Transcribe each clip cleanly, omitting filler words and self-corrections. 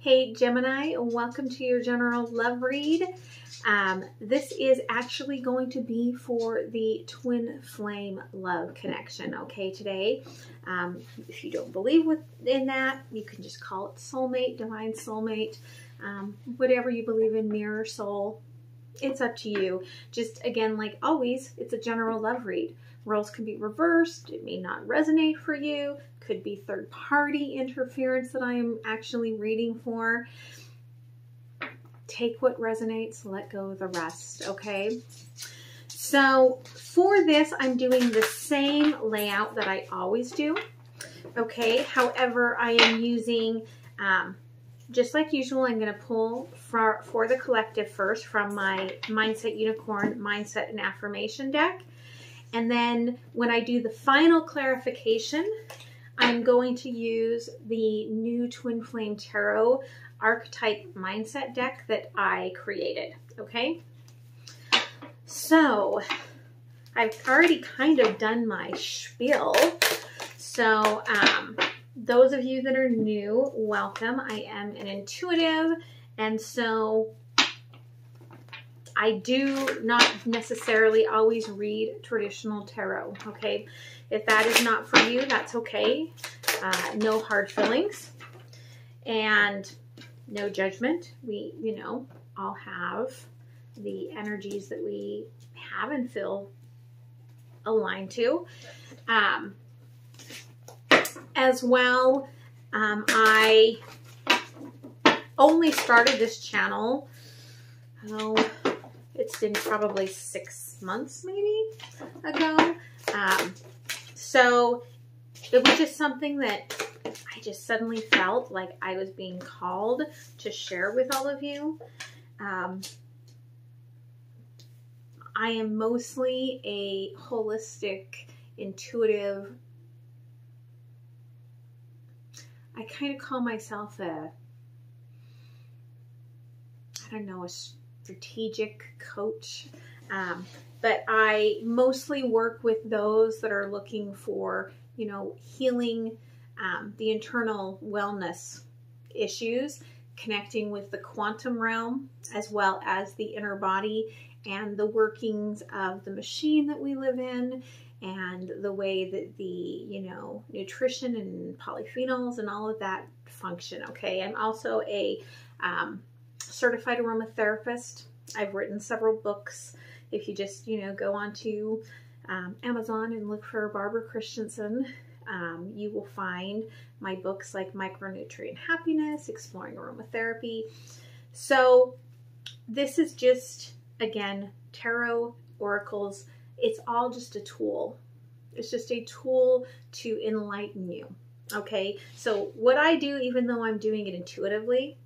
Hey Gemini, welcome to your general love read. This is actually going to be for the twin flame love connection, okay, today. If you don't believe in that, you can just call it soulmate, divine soulmate, whatever you believe in, mirror soul. It's up to you. Just again, like always, it's a general love read. Roles can be reversed. It may not resonate for you. Could be third-party interference that I am actually reading for. Take what resonates, let go of the rest, okay? So for this, I'm doing the same layout that I always do, okay? However, I am using, just like usual, I'm going to pull for the collective first from my Mindset Unicorn Mindset and Affirmation deck. And then when I do the final clarification, I'm going to use the new Twin Flame Tarot Archetype Mindset deck that I created, okay? So I've already kind of done my spiel. So those of you that are new, welcome. I am an intuitive, and so I do not necessarily always read traditional tarot, okay? If that is not for you, that's okay. No hard feelings and no judgment. We, you know, all have the energies that we have and feel aligned to. As well, I only started this channel, it's been probably 6 months maybe ago. So it was just something that I just suddenly felt like I was being called to share with all of you. I am mostly a holistic, intuitive, I kind of call myself a strategic coach, but I mostly work with those that are looking for, you know, healing the internal wellness issues, connecting with the quantum realm, as well as the inner body and the workings of the machine that we live in, and the way that the, you know, nutrition and polyphenols and all of that function, okay? I'm also a certified aromatherapist. I've written several books. If you just, you know, go onto Amazon and look for Barbara Christensen, you will find my books like Micronutrient Happiness, Exploring Aromatherapy. So this is just, again, tarot, oracles. It's all just a tool. It's just a tool to enlighten you, okay? So what I do, even though I'm doing it intuitively,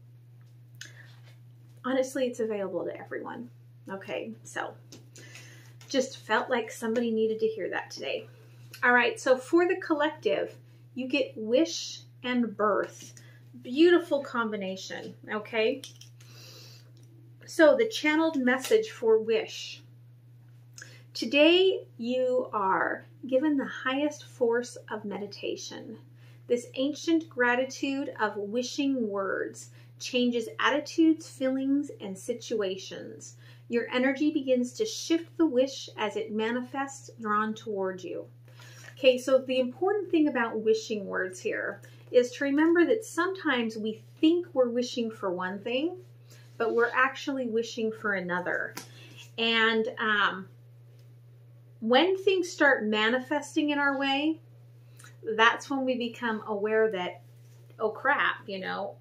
honestly, it's available to everyone, okay? So just felt like somebody needed to hear that today. All right, so for the collective, you get wish and birth. Beautiful combination, okay? So the channeled message for wish. Today, you are given the highest force of meditation. This ancient gratitude of wishing words changes attitudes, feelings, and situations. Your energy begins to shift the wish as it manifests, drawn toward you. Okay, so the important thing about wishing words here is to remember that sometimes we think we're wishing for one thing, but we're actually wishing for another. And when things start manifesting in our way, that's when we become aware that, oh crap, you know,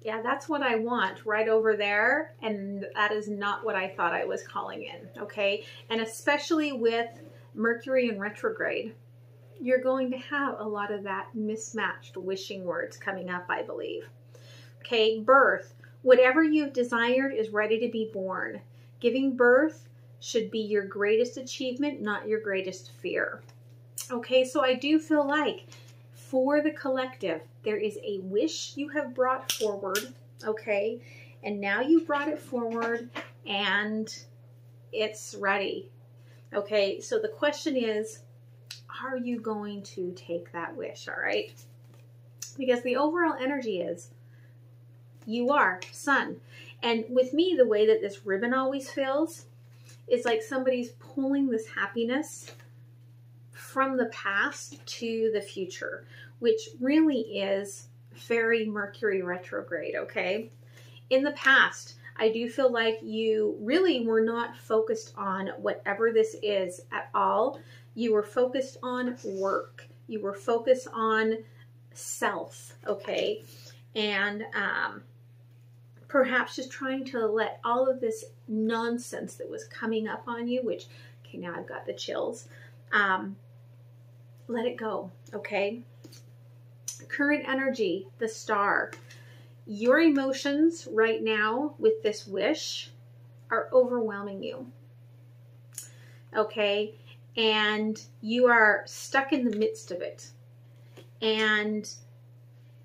yeah, that's what I want right over there, and that is not what I thought I was calling in, okay? And especially with Mercury in retrograde, you're going to have a lot of that mismatched wishing words coming up, I believe. Okay, birth. Whatever you've desired is ready to be born. Giving birth should be your greatest achievement, not your greatest fear. Okay, so I do feel like for the collective, there is a wish you have brought forward, okay? And now you've brought it forward and it's ready. Okay, so the question is, are you going to take that wish, all right? Because the overall energy is, You are Sun. And with me, the way that this ribbon always feels is like somebody's pulling this happiness from the past to the future, which really is very Mercury retrograde, okay? In the past, I do feel like you really were not focused on whatever this is at all. You were focused on work. You were focused on self, okay? And perhaps just trying to let all of this nonsense that was coming up on you, which, okay, now I've got the chills, let it go, okay? Current energy, the Star. Your emotions right now with this wish are overwhelming you, okay? And you are stuck in the midst of it and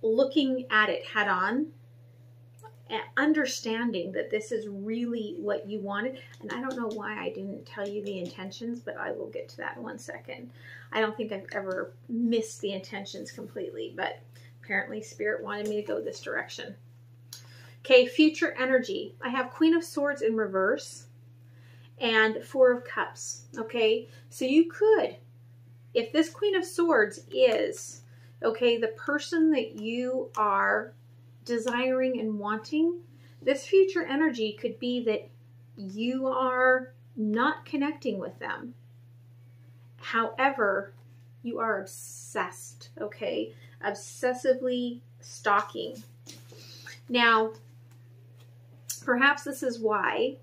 looking at it head on and understanding that this is really what you wanted. And I don't know why I didn't tell you the intentions, but I will get to that in 1 second. I don't think I've ever missed the intentions completely, but apparently Spirit wanted me to go this direction. Okay, future energy. I have Queen of Swords in reverse and Four of Cups, okay? So you could, if this Queen of Swords is, okay, the person that you are desiring and wanting, this future energy could be that you are not connecting with them. However, you are obsessed, okay? Obsessively stalking. Now, perhaps this is why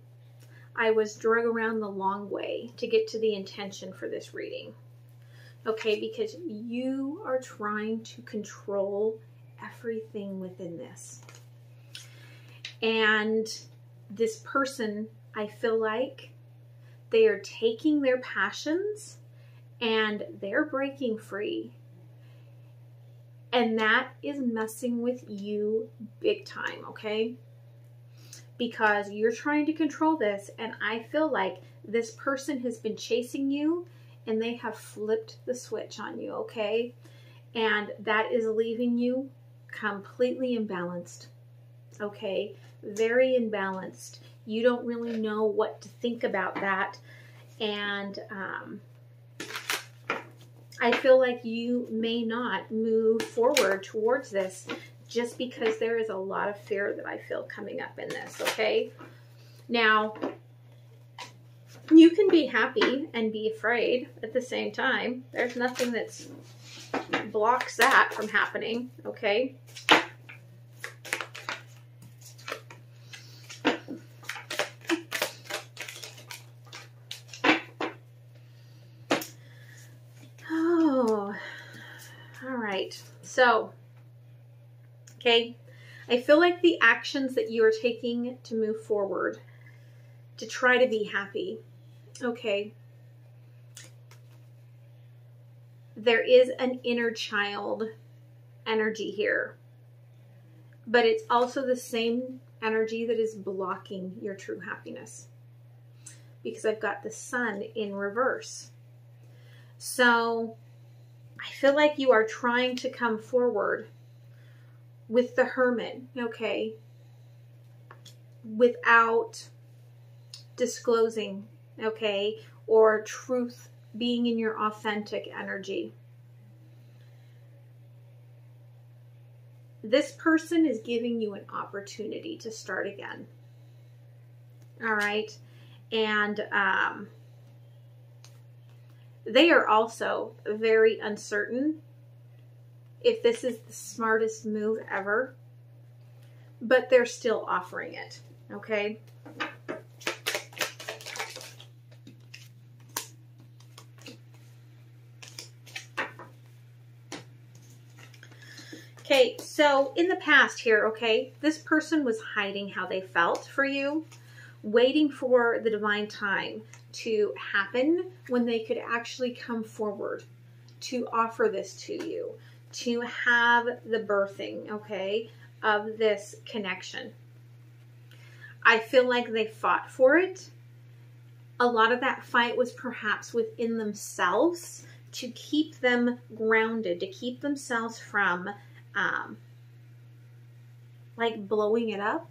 I was drug around the long way to get to the intention for this reading. Okay, because you are trying to control everything within this. And this person, I feel like they are taking their passions and they're breaking free. And that is messing with you big time, okay? Because you're trying to control this, and I feel like this person has been chasing you and they have flipped the switch on you, okay? And that is leaving you completely imbalanced, okay? Very imbalanced. You don't really know what to think about that. And I feel like you may not move forward towards this just because there is a lot of fear that I feel coming up in this, okay? Now, you can be happy and be afraid at the same time. There's nothing that blocks that from happening, okay? Oh, all right. So, okay, I feel like the actions that you are taking to move forward, to try to be happy, okay, there is an inner child energy here, but it's also the same energy that is blocking your true happiness, because I've got the Sun in reverse. So I feel like you are trying to come forward with the Hermit, okay, without disclosing, okay, or truth, being in your authentic energy. This person is giving you an opportunity to start again. All right. And they are also very uncertain if this is the smartest move ever, but they're still offering it, okay? Okay, so in the past here, okay, this person was hiding how they felt for you, waiting for the divine time to happen when they could actually come forward to offer this to you, to have the birthing, okay, of this connection. I feel like they fought for it. A lot of that fight was perhaps within themselves to keep them grounded, to keep themselves from like blowing it up,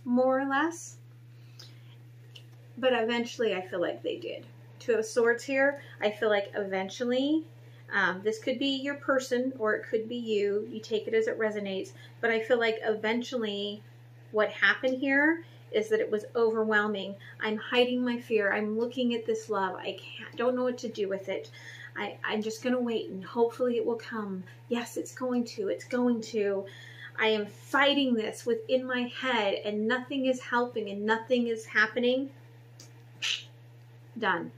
more or less. But eventually I feel like they did. Two of Swords here. I feel like eventually, this could be your person or it could be you. You take it as it resonates. But I feel like eventually what happened here is that it was overwhelming. I'm hiding my fear. I'm looking at this love. I don't know what to do with it. I'm just going to wait and hopefully it will come. Yes, it's going to. It's going to. I am fighting this within my head and nothing is helping and nothing is happening. Done.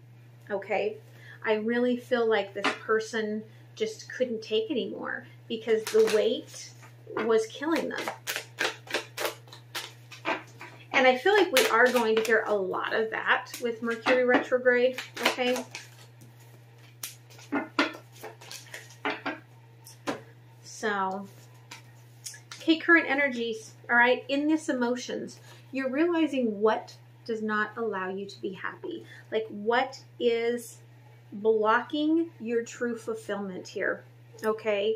Okay. I really feel like this person just couldn't take anymore because the weight was killing them. And I feel like we are going to hear a lot of that with Mercury retrograde. Okay. So, okay, current energies, all right, in this emotions, you're realizing what does not allow you to be happy. Like what is blocking your true fulfillment here, okay?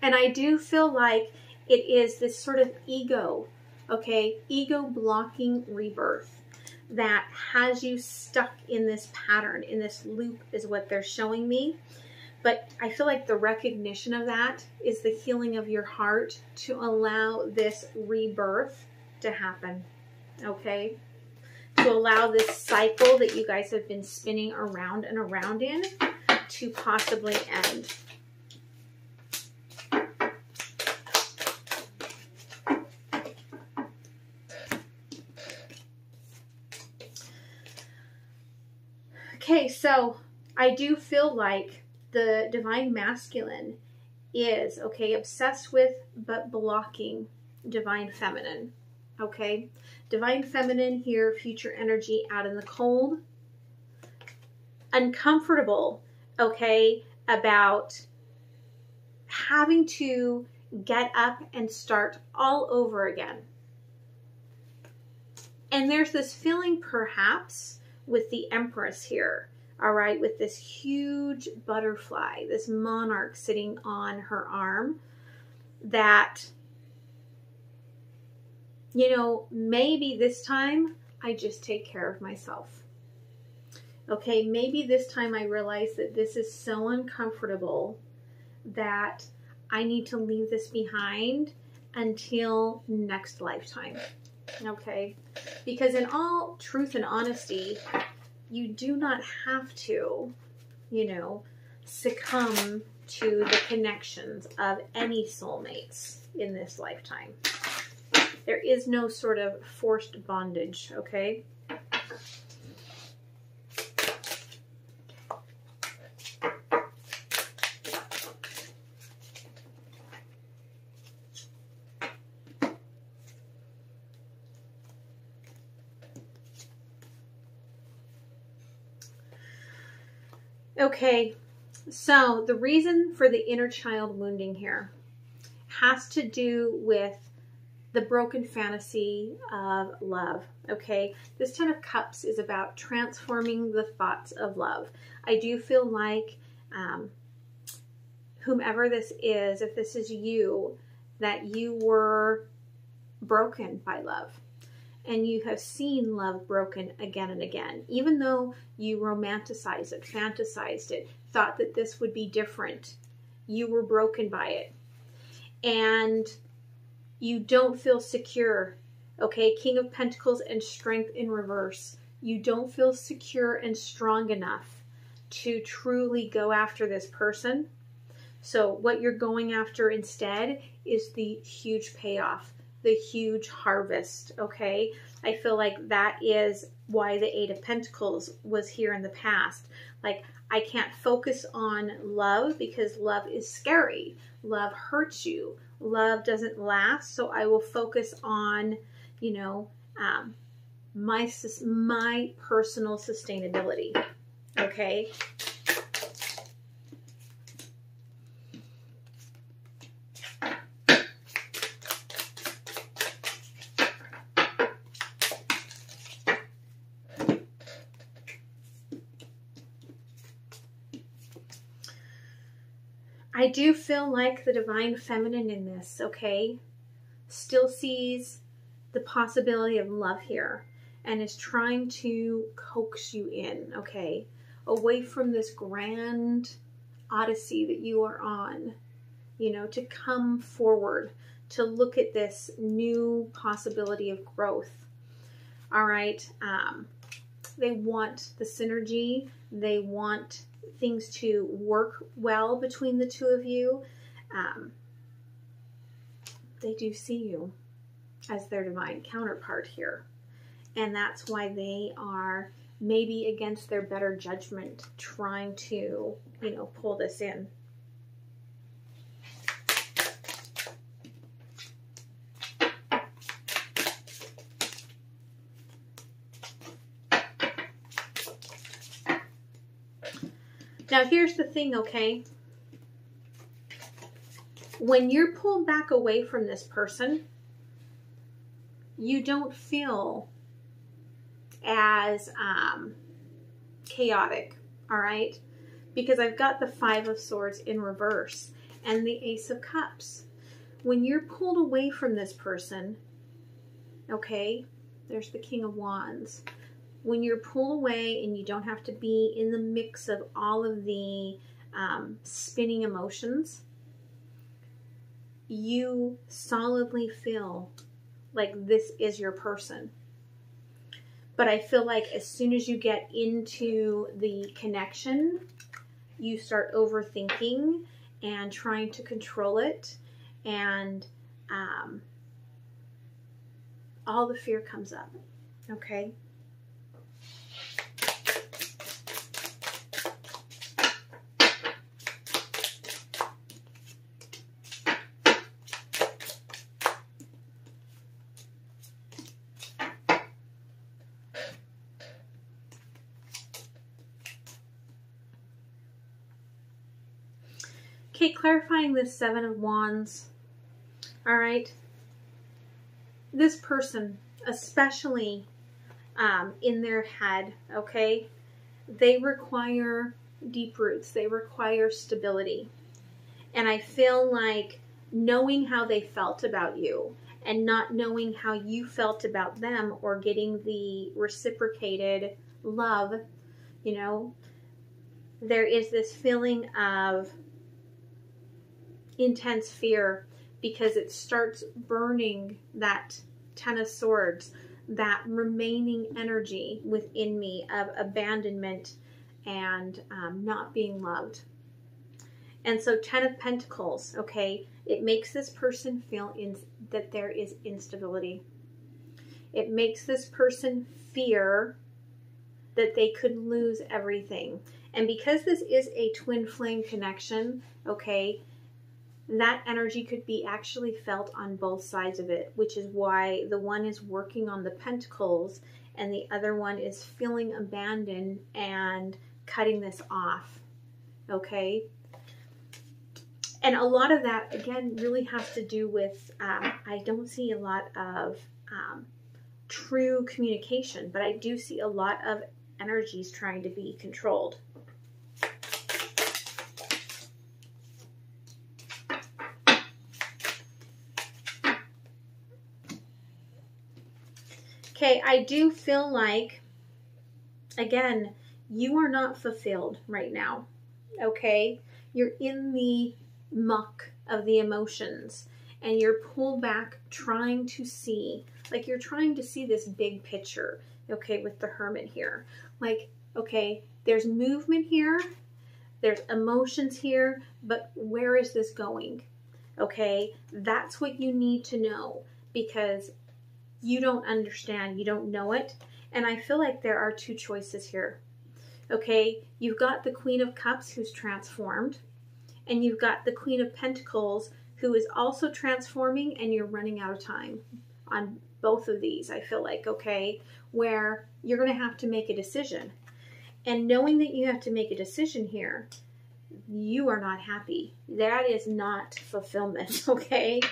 And I do feel like it is this sort of ego, okay, ego blocking rebirth that has you stuck in this pattern, in this loop is what they're showing me. But I feel like the recognition of that is the healing of your heart to allow this rebirth to happen, okay? To allow this cycle that you guys have been spinning around and around in to possibly end. Okay, so I do feel like the divine masculine is, okay, obsessed with but blocking divine feminine, okay? Divine feminine here, future energy out in the cold. Uncomfortable, okay, about having to get up and start all over again. And there's this feeling perhaps with the Empress here, all right, with this huge butterfly, this monarch sitting on her arm, that, you know, maybe this time I just take care of myself. Okay, maybe this time I realize that this is so uncomfortable that I need to leave this behind until next lifetime. Okay, because in all truth and honesty, you do not have to, you know, succumb to the connections of any soulmates in this lifetime. There is no sort of forced bondage, okay? Okay, so the reason for the inner child wounding here has to do with the broken fantasy of love, okay? This Ten of Cups is about transforming the thoughts of love. I do feel like whomever this is, if this is you, that you were broken by love. And you have seen love broken again and again. Even though you romanticized it, fantasized it, thought that this would be different, you were broken by it. And you don't feel secure, okay? King of Pentacles and Strength in reverse. You don't feel secure and strong enough to truly go after this person. So what you're going after instead is the huge payoff, the huge harvest, okay? I feel like that is why the Eight of Pentacles was here in the past. Like, I can't focus on love because love is scary. Love hurts you. Love doesn't last, so I will focus on, you know, my personal sustainability, okay? I do feel like the divine feminine in this, okay? still sees the possibility of love here and is trying to coax you in, okay, away from this grand odyssey that you are on, you know, to come forward, to look at this new possibility of growth. All right. They want the synergy. They want things to work well between the two of you. They do see you as their divine counterpart here. And that's why they are maybe against their better judgment trying to, you know, pull this in. Now, here's the thing, okay? When you're pulled back away from this person, you don't feel as chaotic, all right? Because I've got the Five of Swords in reverse and the Ace of Cups. When you're pulled away from this person, okay, there's the King of Wands. When you're pulled away and you don't have to be in the mix of all of the spinning emotions, you solidly feel like this is your person. But I feel like as soon as you get into the connection, you start overthinking and trying to control it, and all the fear comes up, okay? Okay, clarifying this Seven of Wands. All right. This person, especially in their head, okay, they require deep roots. They require stability. And I feel like knowing how they felt about you and not knowing how you felt about them, or getting the reciprocated love, you know, there is this feeling of intense fear, because it starts burning that Ten of Swords, that remaining energy within me of abandonment and not being loved. And so Ten of Pentacles, okay, it makes this person feel that there is instability. It makes this person fear that they could lose everything. And because this is a twin flame connection, okay, that energy could be actually felt on both sides of it, which is why the one is working on the Pentacles and the other one is feeling abandoned and cutting this off, okay? And a lot of that, again, really has to do with, I don't see a lot of true communication, but I do see a lot of energies trying to be controlled. Okay, I do feel like, again, you are not fulfilled right now, okay? You're in the muck of the emotions and you're pulled back trying to see, like you're trying to see this big picture, okay, with the Hermit here. Like, okay, there's movement here, there's emotions here, but where is this going? Okay, that's what you need to know, because you don't understand, you don't know it. And I feel like there are two choices here. Okay, you've got the Queen of Cups who's transformed, and you've got the Queen of Pentacles who is also transforming, and you're running out of time on both of these, I feel like, okay, where you're going to have to make a decision. And knowing that you have to make a decision here, you are not happy. That is not fulfillment, okay?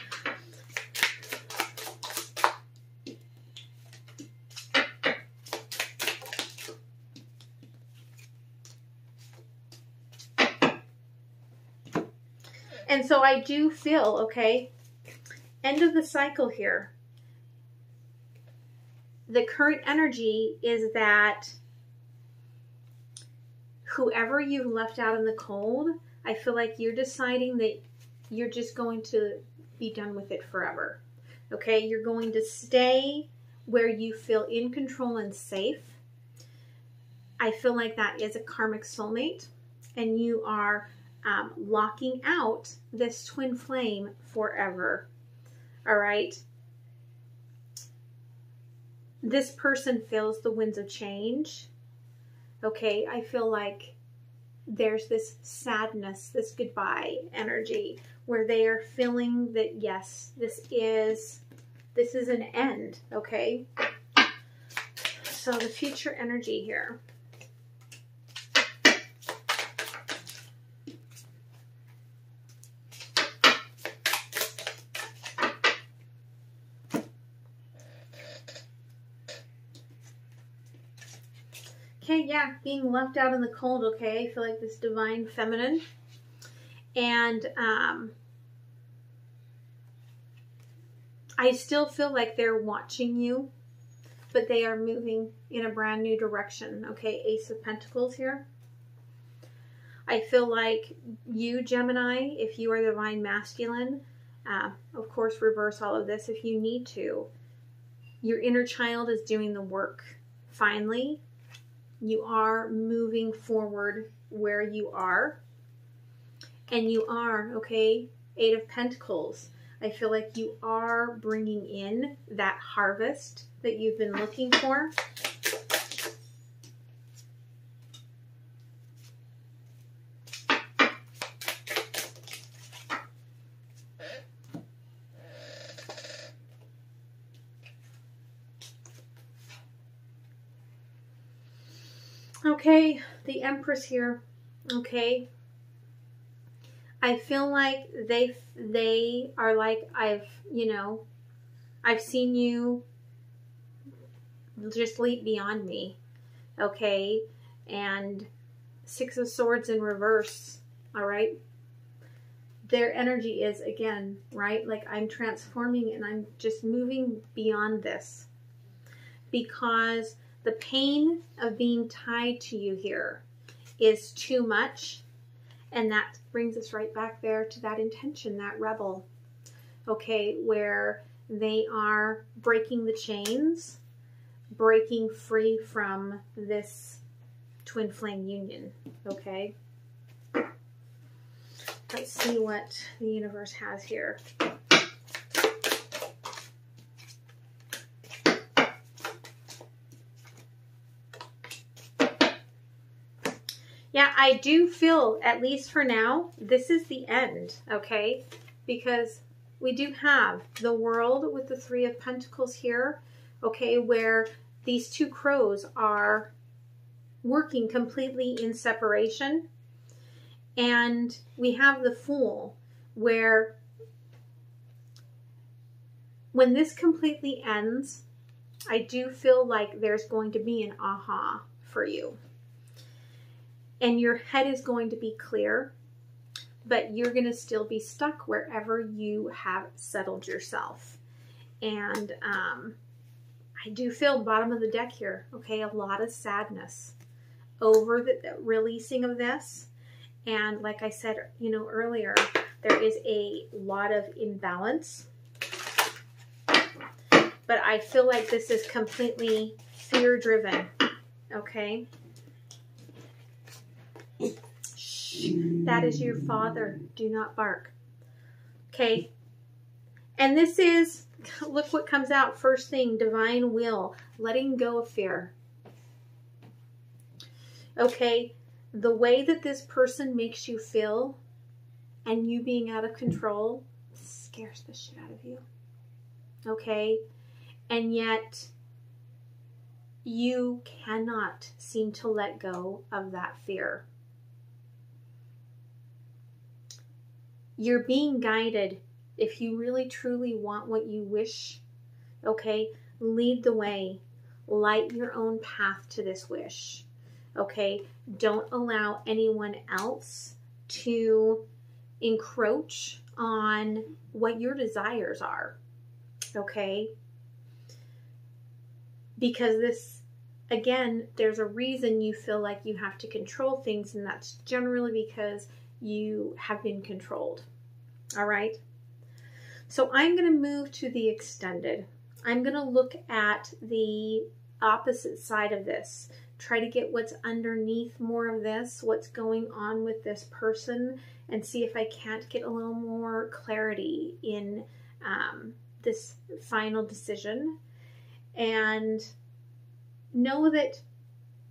And so I do feel, okay, end of the cycle here. The current energy is that whoever you've left out in the cold, I feel like you're deciding that you're just going to be done with it forever. Okay, you're going to stay where you feel in control and safe. I feel like that is a karmic soulmate, and you are locking out this twin flame forever. All right. This person feels the winds of change. Okay, I feel like there's this sadness, this goodbye energy, where they are feeling that, yes, this is an end, okay? So the future energy here. Okay, yeah, being left out in the cold, okay? I feel like this divine feminine. And I still feel like they're watching you, but they are moving in a brand new direction, okay? Ace of Pentacles here. I feel like you, Gemini, if you are the divine masculine, of course, reverse all of this if you need to. Your inner child is doing the work. Finally, you are moving forward where you are. And you are, okay, Eight of Pentacles. I feel like you are bringing in that harvest that you've been looking for. Okay, the Empress here, okay. I feel like they are like, I've seen you just leap beyond me, okay. And Six of Swords in reverse, all right. Their energy is, again, right, like I'm transforming and I'm just moving beyond this, because the pain of being tied to you here is too much. And that brings us right back there to that intention, that rebel, okay, where they are breaking the chains, breaking free from this twin flame union, okay? Let's see what the universe has here. Yeah, I do feel, at least for now, this is the end, okay? Because we do have the World with the Three of Pentacles here, okay, where these two crows are working completely in separation. And we have the Fool, where when this completely ends, I do feel like there's going to be an aha for you. And your head is going to be clear, but you're going to still be stuck wherever you have settled yourself. And I do feel bottom of the deck here, okay, a lot of sadness over the releasing of this. And like I said, earlier, there is a lot of imbalance. But I feel like this is completely fear-driven, okay? That is your father. Do not bark. Okay. And this is, look what comes out first thing, divine will, letting go of fear. Okay. The way that this person makes you feel and you being out of control scares the shit out of you. Okay. And yet you cannot seem to let go of that fear. You're being guided. If you really truly want what you wish, okay, lead the way. Light your own path to this wish, okay? Don't allow anyone else to encroach on what your desires are, okay? Because this, again, there's a reason you feel like you have to control things, and that's generally because you have been controlled, all right? So I'm going to move to the extended. I'm going to look at the opposite side of this, try to get what's underneath more of this, what's going on with this person, and see if I can't get a little more clarity in this final decision. And know that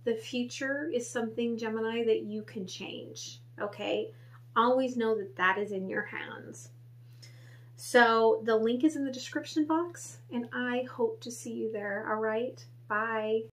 the future is something, Gemini, that you can change, okay? Always know that that is in your hands. So the link is in the description box, and I hope to see you there, all right? Bye.